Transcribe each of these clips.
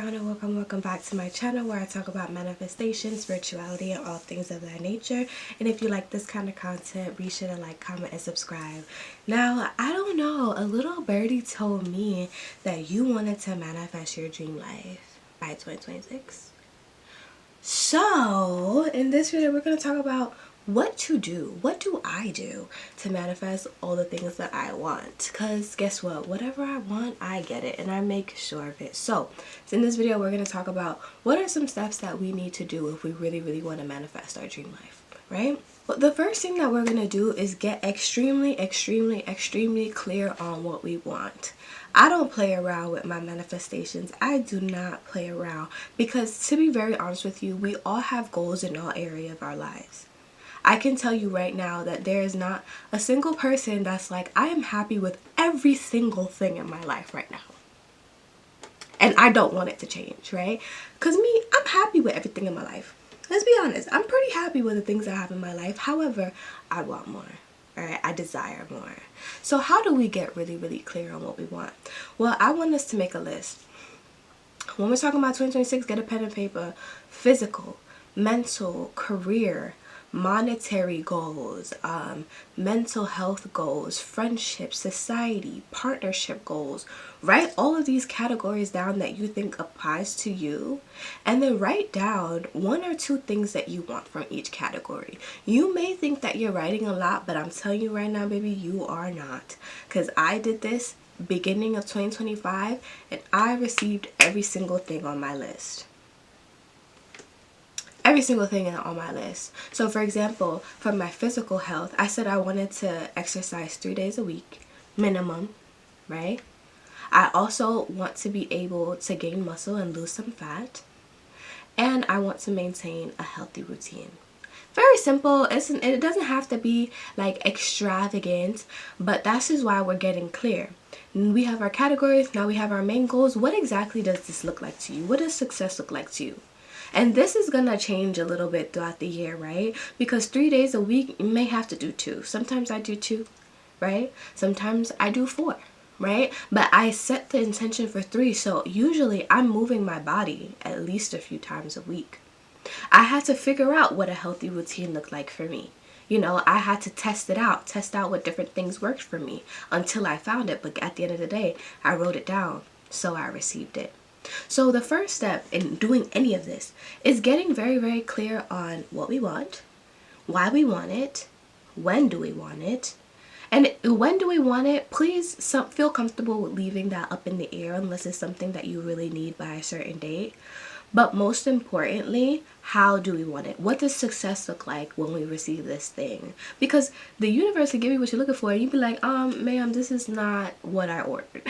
Brianna. Welcome back to my channel where I talk about manifestation, spirituality, and all things of that nature. And if you like this kind of content, be sure to like, comment, and subscribe. Now, I don't know, a little birdie told me that you wanted to manifest your dream life by 2026. So, in this video, we're going to talk about what to do. What do I do to manifest all the things that I want? Because guess what? Whatever I want, I get it, and I make sure of it. So in this video, we're going to talk about what are some steps that we need to do if we really want to manifest our dream life, right? Well, the first thing that we're going to do is get extremely clear on what we want. I don't play around with my manifestations. I do not play around because, to be very honest with you, we all have goals in all areas of our lives. I can tell you right now that there is not a single person that's like, I am happy with every single thing in my life right now. And I don't want it to change, right? Because me, I'm happy with everything in my life. Let's be honest. I'm pretty happy with the things I have in my life. However, I want more. Alright, I desire more. So how do we get really clear on what we want? Well, I want us to make a list. When we're talking about 2026, get a pen and paper. Physical, mental, career, monetary goals, mental health goals, friendship, society, partnership goals. Write all of these categories down that you think applies to you, and then write down one or two things that you want from each category. You may think that you're writing a lot, but I'm telling you right now, baby, you are not. Because I did this beginning of 2025 and I received every single thing on my list. Every single thing on my list. So for example, for my physical health, I said I wanted to exercise 3 days a week minimum, right? I also want to be able to gain muscle and lose some fat, and I want to maintain a healthy routine. Very simple. It doesn't have to be like extravagant, but that's just why we're getting clear. We have our categories, now we have our main goals. What exactly does this look like to you? What does success look like to you? And this is going to change a little bit throughout the year, right? Because 3 days a week, you may have to do 2. Sometimes I do 2, right? Sometimes I do 4, right? But I set the intention for 3. So usually I'm moving my body at least a few times a week. I had to figure out what a healthy routine looked like for me. You know, I had to test out what different things worked for me until I found it. But at the end of the day, I wrote it down, so I received it. So the first step in doing any of this is getting very clear on what we want, why we want it, when do we want it, and when do we want it. Please feel comfortable with leaving that up in the air unless it's something that you really need by a certain date. But most importantly, how do we want it? What does success look like when we receive this thing? Because the universe will give you what you're looking for and you'd be like, ma'am, this is not what I ordered.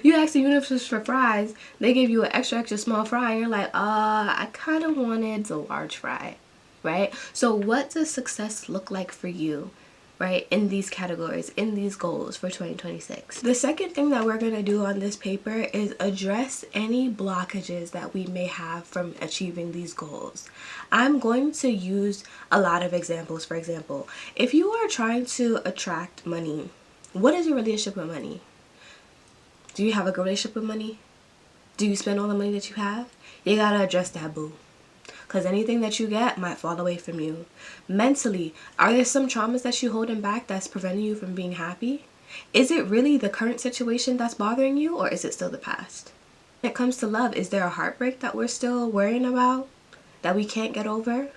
You ask the universe for fries, they give you an extra small fry, and you're like, I kind of wanted the large fry, right? So what does success look like for you, right, in these categories, in these goals for 2026? The second thing that we're going to do on this paper is address any blockages that we may have from achieving these goals. I'm going to use a lot of examples. For example, if you are trying to attract money, what is your relationship with money? Do you have a good relationship with money? Do you spend all the money that you have? You gotta address that, boo. Because anything that you get might fall away from you. Mentally, are there some traumas that you're holding back that's preventing you from being happy? Is it really the current situation that's bothering you, or is it still the past? When it comes to love, is there a heartbreak that we're still worrying about that we can't get over?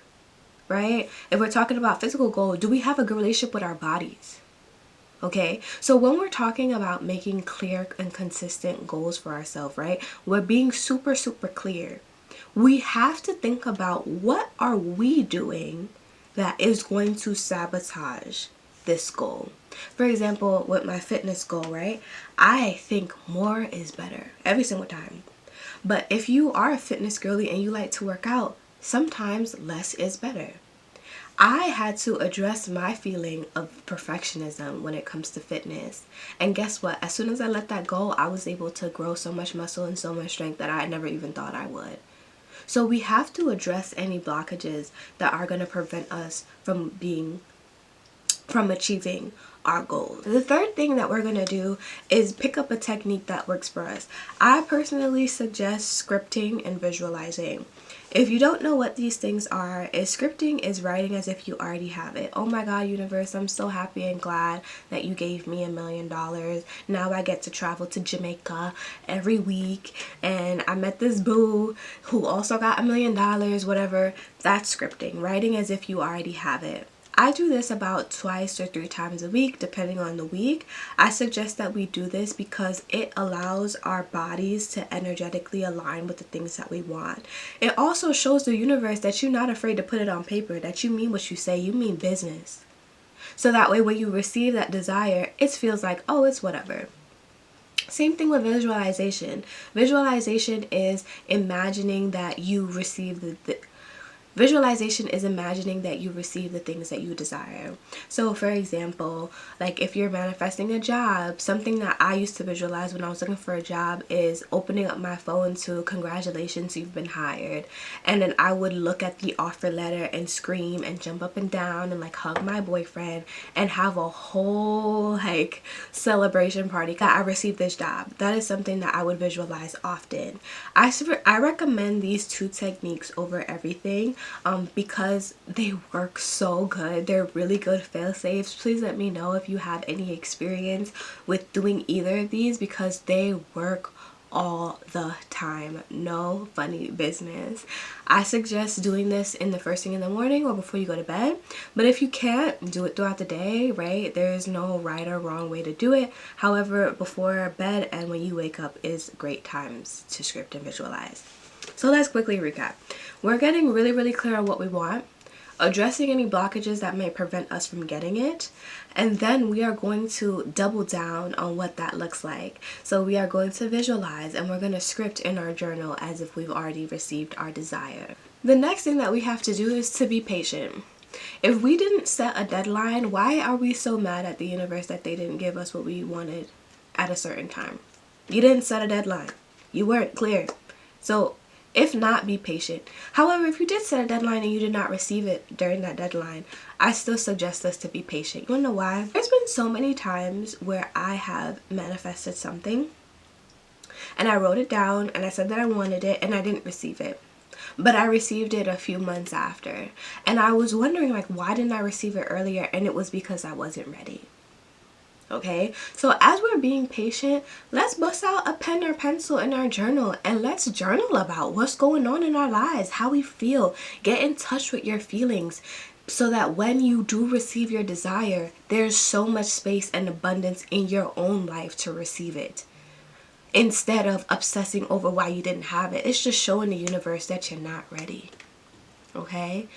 Right? If we're talking about physical goals, do we have a good relationship with our bodies? Okay, so when we're talking about making clear and consistent goals for ourselves, right, we're being super clear. We have to think about what are we doing that is going to sabotage this goal. For example, with my fitness goal, right, I think more is better every single time. But if you are a fitness girly and you like to work out, sometimes less is better. I had to address my feeling of perfectionism when it comes to fitness. And guess what? As soon as I let that go, I was able to grow so much muscle and so much strength that I never even thought I would. So we have to address any blockages that are going to prevent us from being from achieving our goals. The third thing that we're going to do is pick up a technique that works for us. I personally suggest scripting and visualizing. If you don't know what these things are, scripting is writing as if you already have it. Oh my God, universe, I'm so happy and glad that you gave me $1 million. Now I get to travel to Jamaica every week, and I met this boo who also got $1 million, whatever. That's scripting, writing as if you already have it. I do this about 2 or 3 times a week, depending on the week. I suggest that we do this because it allows our bodies to energetically align with the things that we want. It also shows the universe that you're not afraid to put it on paper, that you mean what you say, you mean business. So that way when you receive that desire, it feels like, oh, it's whatever. Same thing with visualization. Visualization is imagining that you receive Visualization is imagining that you receive the things that you desire. So for example, like if you're manifesting a job, something that I used to visualize when I was looking for a job is opening up my phone to congratulations, you've been hired. And then I would look at the offer letter and scream and jump up and down and like hug my boyfriend and have a whole like celebration party that I received this job. That is something that I would visualize often. I recommend these 2 techniques over everything. Because they work so good. They're really good fail safes. Please let me know if you have any experience with doing either of these, because they work all the time. No funny business. I suggest doing this in the first thing in the morning or before you go to bed, but if you can't, do it throughout the day, right? There's no right or wrong way to do it. However, before bed and when you wake up is great times to script and visualize. So let's quickly recap. We're getting really, really clear on what we want, addressing any blockages that may prevent us from getting it, and then we are going to double down on what that looks like. So we are going to visualize and we're going to script in our journal as if we've already received our desire. The next thing that we have to do is to be patient. If we didn't set a deadline, why are we so mad at the universe that they didn't give us what we wanted at a certain time? You didn't set a deadline. You weren't clear. So if not, be patient. However, if you did set a deadline and you did not receive it during that deadline, I still suggest us to be patient. You wanna know why? There's been so many times where I have manifested something and I wrote it down and I said that I wanted it and I didn't receive it. But I received it a few months after. And I was wondering, like, why didn't I receive it earlier? And it was because I wasn't ready. Okay, so as we're being patient, let's bust out a pen or pencil in our journal and let's journal about what's going on in our lives, how we feel. Get in touch with your feelings so that when you do receive your desire, there's so much space and abundance in your own life to receive it. Instead of obsessing over why you didn't have it, it's just showing the universe that you're not ready. Okay?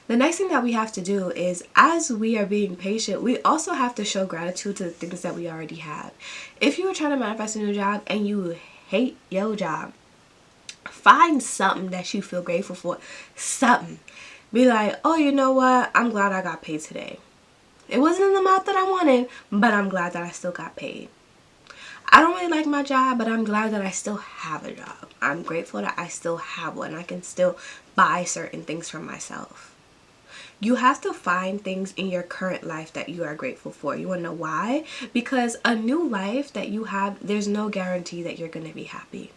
The next thing that we have to do is, as we are being patient, we also have to show gratitude to the things that we already have. If you were trying to manifest a new job and you hate your job, find something that you feel grateful for. Something. Be like, oh, you know what? I'm glad I got paid today. It wasn't in the amount that I wanted, but I'm glad that I still got paid. I don't really like my job, but I'm glad that I still have a job. I'm grateful that I still have one. I can still buy certain things for myself. You have to find things in your current life that you are grateful for. You want to know why? Because a new life that you have, there's no guarantee that you're going to be happy.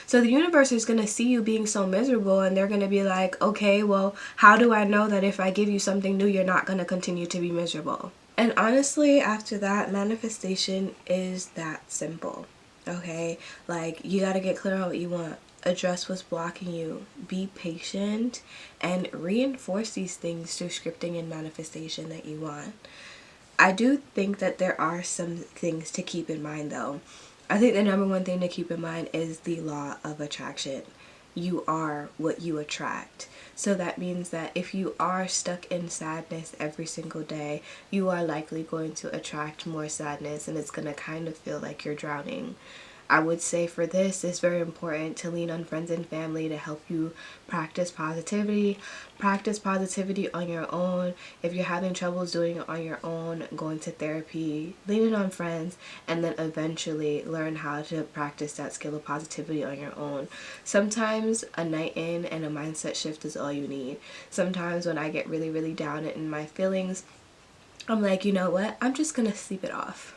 So the universe is going to see you being so miserable and they're going to be like, okay, well, how do I know that if I give you something new, you're not going to continue to be miserable? And honestly, after that, manifestation is that simple. Okay? Like, you got to get clear on what you want. Address what's blocking you, be patient, and reinforce these things through scripting and manifestation that you want. I do think that there are some things to keep in mind though. I think the number one thing to keep in mind is the law of attraction. You are what you attract. So that means that if you are stuck in sadness every single day, you are likely going to attract more sadness and it's going to kind of feel like you're drowning. I would say for this, it's very important to lean on friends and family to help you practice positivity. Practice positivity on your own. If you're having troubles doing it on your own, going to therapy, leaning on friends, and then eventually learn how to practice that skill of positivity on your own. Sometimes a night in and a mindset shift is all you need. Sometimes when I get really, really down in my feelings, I'm like, you know what? I'm just gonna sleep it off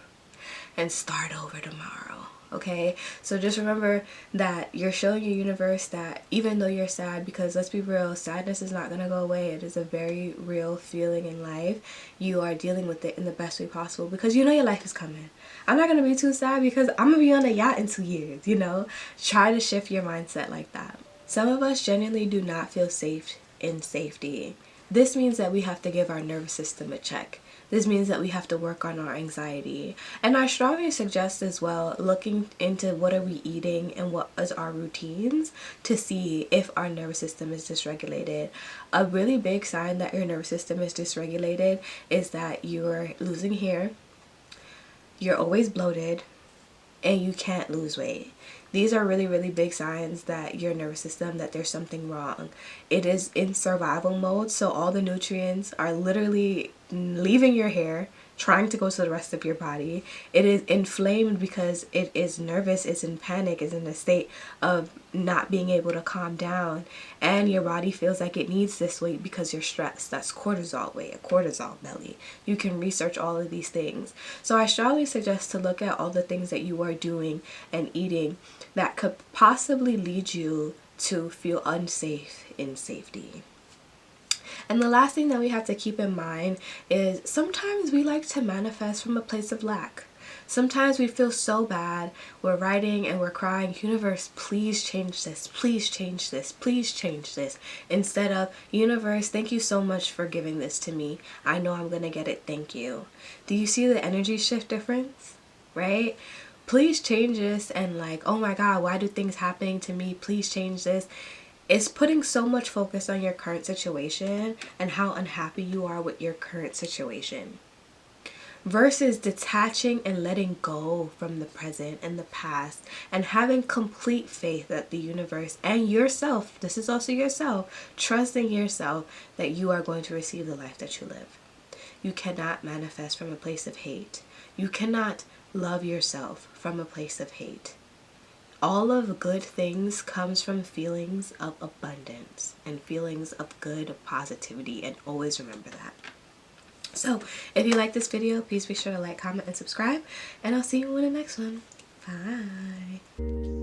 and start over tomorrow. Okay, so just remember that you're showing your universe that even though you're sad, because let's be real, sadness is not going to go away. It is a very real feeling in life. You are dealing with it in the best way possible because you know your life is coming. I'm not going to be too sad because I'm going to be on a yacht in 2 years, you know. Try to shift your mindset like that. Some of us genuinely do not feel safe in safety. This means that we have to give our nervous system a check. This means that we have to work on our anxiety. And I strongly suggest as well looking into what are we eating and what is our routines to see if our nervous system is dysregulated. A really big sign that your nervous system is dysregulated is that you're losing hair, you're always bloated, and you can't lose weight. These are really, really big signs that your nervous system, that there's something wrong. It is in survival mode, so all the nutrients are literally leaving your hair, trying to go to the rest of your body. It is inflamed because it is nervous, it's in panic, it's in a state of not being able to calm down, and your body feels like it needs this weight because you're stressed. That's cortisol weight, a cortisol belly. You can research all of these things. So I strongly suggest to look at all the things that you are doing and eating that could possibly lead you to feel unsafe in safety. And the last thing that we have to keep in mind is sometimes we like to manifest from a place of lack. Sometimes we feel so bad, we're writing and we're crying, universe, please change this, please change this, please change this. Instead of, universe, thank you so much for giving this to me. I know I'm gonna get it, thank you. Do you see the energy shift difference? Right? Please change this, and like, oh my God, why do things happening to me? Please change this. It's putting so much focus on your current situation and how unhappy you are with your current situation, versus detaching and letting go from the present and the past and having complete faith that the universe and yourself, this is also yourself, trusting yourself that you are going to receive the life that you live. You cannot manifest from a place of hate. You cannot love yourself from a place of hate. All of good things comes from feelings of abundance and feelings of good, of positivity, and always remember that. So if you like this video, please be sure to like, comment, and subscribe, and I'll see you in the next one. Bye.